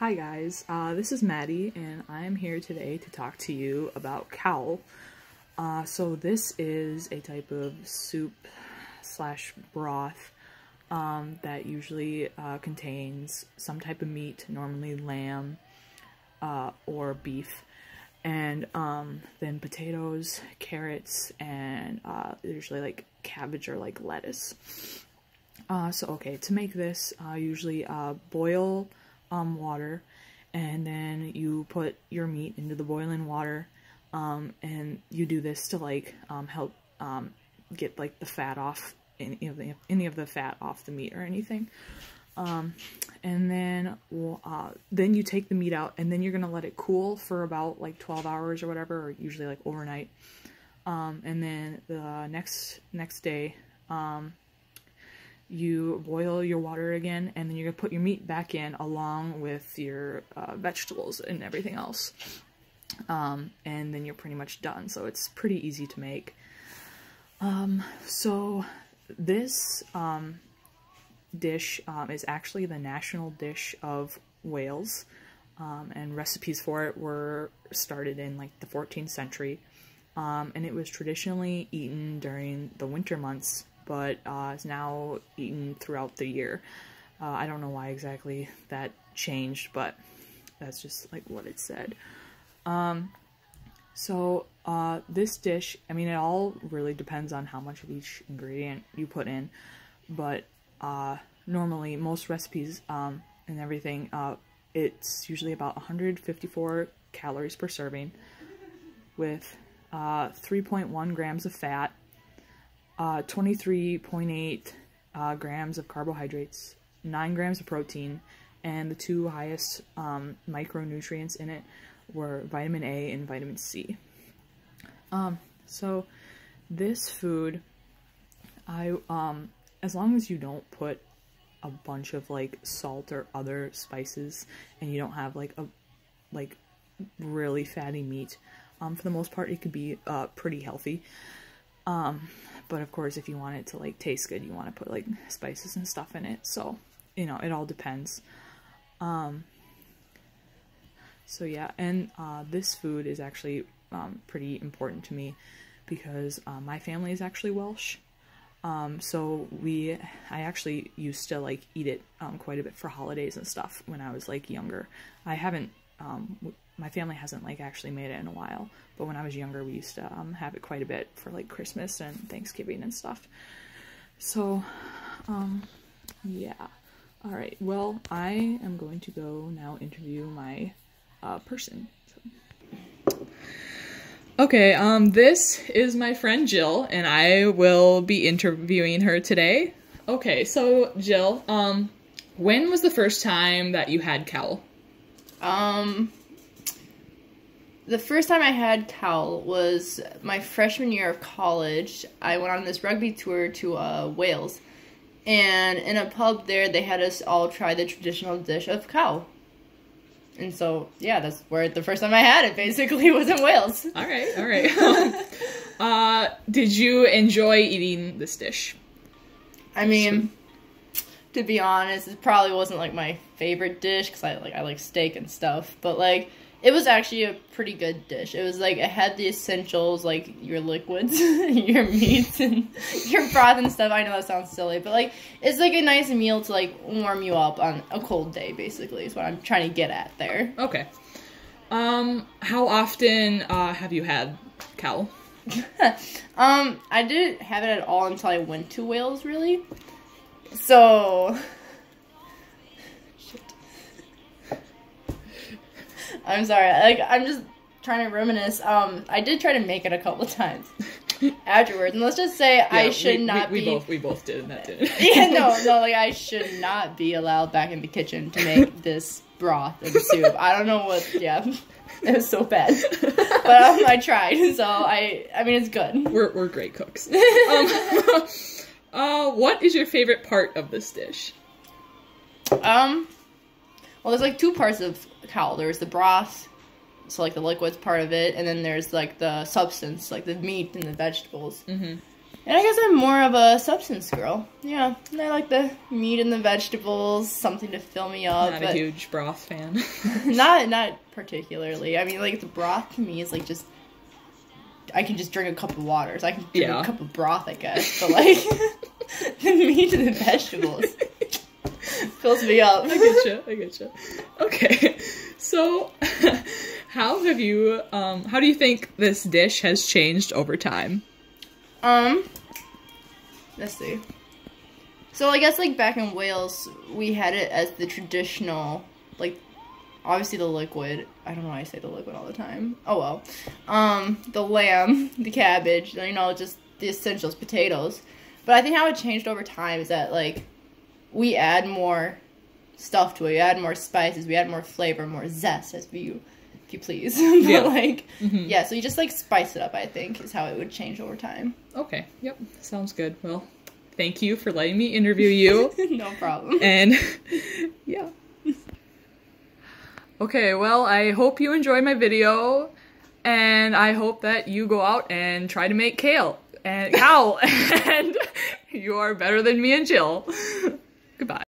Hi guys, this is Maddie, and I am here today to talk to you about cawl. So this is a type of soup slash broth that usually contains some type of meat, normally lamb or beef, and then potatoes, carrots, and usually like cabbage or like lettuce. Okay, to make this, usually boil water, and then you put your meat into the boiling water, and you do this to like help get like the fat off, any of the fat off the meat or anything. And then you take the meat out, and then you're gonna let it cool for about like 12 hours or whatever, or usually like overnight. And then the next day, you boil your water again, and then you're gonna put your meat back in along with your vegetables and everything else. And then you're pretty much done. So it's pretty easy to make. So this dish is actually the national dish of Wales, and recipes for it were started in like the 14th century, and it was traditionally eaten during the winter months, but is now eaten throughout the year. I don't know why exactly that changed, but that's just like what it said. This dish, I mean, it all really depends on how much of each ingredient you put in, but normally most recipes and everything, it's usually about 154 calories per serving, with 3.1 grams of fat, 23.8 grams of carbohydrates, 9 grams of protein, and the two highest micronutrients in it were vitamin A and vitamin C. So this food, as long as you don't put a bunch of like salt or other spices, and you don't have like really fatty meat, for the most part it could be pretty healthy. But of course, if you want it to like taste good, you want to put like spices and stuff in it. So, you know, it all depends. So yeah, and this food is actually pretty important to me because my family is actually Welsh. So I actually used to like eat it quite a bit for holidays and stuff when I was like younger. I haven't, my family hasn't like actually made it in a while, but when I was younger we used to have it quite a bit for like Christmas and Thanksgiving and stuff. So yeah, all right, well, I am going to go now interview my person. Okay, this is my friend Jill, and I will be interviewing her today. Okay, so Jill, when was the first time that you had cawl? The first time I had cawl was my freshman year of college. I went on this rugby tour to Wales, and in a pub there, they had us all try the traditional dish of cawl. And so, yeah, that's where the first time I had it, basically, was in Wales. All right, all right. Did you enjoy eating this dish? I mean, to be honest, it probably wasn't, like, my favorite dish, because I like steak and stuff. But, like, it was actually a pretty good dish. It was, like, it had the essentials, like, your liquids, your meats, and your broth and stuff. I know that sounds silly, but, like, it's, like, a nice meal to, like, warm you up on a cold day, basically, is what I'm trying to get at there. Okay. How often, have you had cawl? I didn't have it at all until I went to Wales, really. So... I'm sorry, like, I'm just trying to reminisce. I did try to make it a couple times afterwards, and let's just say yeah, I should not be... We both did, and that did. Yeah, no, like, I should not be allowed back in the kitchen to make this broth and soup. I don't know what, yeah, it was so bad. But I tried, so I mean, it's good. We're great cooks. What is your favorite part of this dish? Well, there's, like, two parts of cawl. There's the broth, so, like, the liquids part of it, and then there's, like, the substance, like, the meat and the vegetables. Mm-hmm. And I guess I'm more of a substance girl. Yeah, I like the meat and the vegetables, something to fill me up. Not a huge broth fan. not particularly. I mean, like, the broth to me is like just, I can just drink a cup of water. So I can drink a cup of broth, I guess. But like, the meat and the vegetables fills me up. I getcha. Okay, so how do you think this dish has changed over time? Let's see. So I guess, like, back in Wales, we had it as the traditional, like, obviously the liquid. I don't know why I say the liquid all the time. Oh well. The lamb, the cabbage, you know, just the essentials, potatoes. But I think how it changed over time is that, like, we add more stuff to it. We add more spices. We add more flavor, more zest, if you please. But, like, yeah, so you just, like, spice it up, I think, is how it would change over time. Okay, yep, sounds good. Well, thank you for letting me interview you. No problem. And, yeah. Okay, well, I hope you enjoyed my video, and I hope that you go out and try to make cawl, and you are better than me and Jill. Goodbye.